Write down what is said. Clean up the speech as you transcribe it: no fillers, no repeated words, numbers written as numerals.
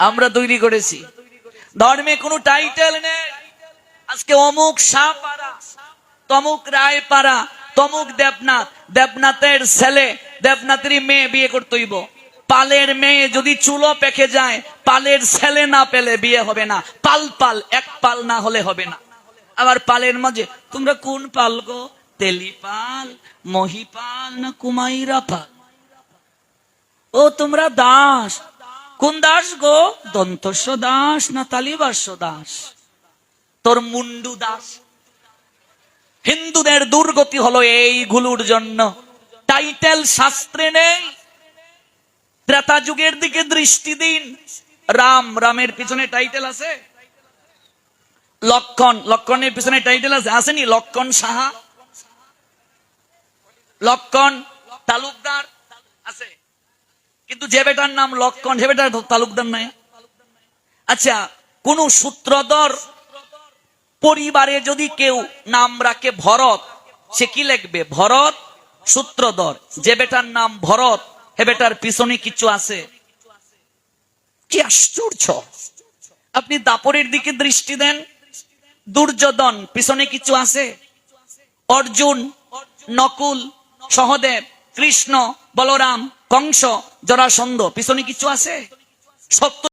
আমরা তৈরি করেছি। ধর্মে কোনো টাইটেল নেই। আজকে অমুক শাহ পাড়া, তমুক রায় পাড়া, তমুক দেবনাথ, দেবনাথের ছেলে দেবনাথেরই মেয়ে বিয়ে করতে হইব। পালের মেয়ে যদি চুলো পেকে যায়, পালের ছেলে না পেলে বিয়ে হবে না। পাল পাল, এক পাল না হলে হবে না। আবার পালের মাঝে তোমরা কোন পাল গো? তেলি পাল, মহিপাল না কুমাইরা পাল? ও তোমরা দাস, কোন দাস গো? দন্তস্ব দাস না তালিবাস্য দাস? তোর মুন্ডু দাস। হিন্দুদের দুর্গতি হলো এইগুলোর জন্য। টাইটেল শাস্ত্রে নেই। ত্রেতা যুগের দিকে দৃষ্টি দিন। রাম, রামের পিছনে টাইটেল আছে? লক্ষণ, লক্ষণের পিছনে টাইটেল আছে? আসেনি? লক্ষণ সাহা, লক্ষণ তালুকদার আছে, কিন্তু যে বেটার নাম লক্ষণ সে বেটার তালুকদার নাই। আচ্ছা, কোন সূত্রধর পরিবারে যদি কেউ নাম রাখে ভরত, সে কি লিখবে? ভরত সূত্রধর। যে বেটার নাম ভরত হে বেটার পিছনে কিছু আছে? কি আশ্চর্য! আপনি দাপরের দিকে দৃষ্টি দেন। দুর্যোধন, পিছনে কিছু আছে? অর্জুন, নকুল, সহদেব, কৃষ্ণ, বলরাম, কংস, জরাসন্ধ, পিছনে কিছু আছে? সত্য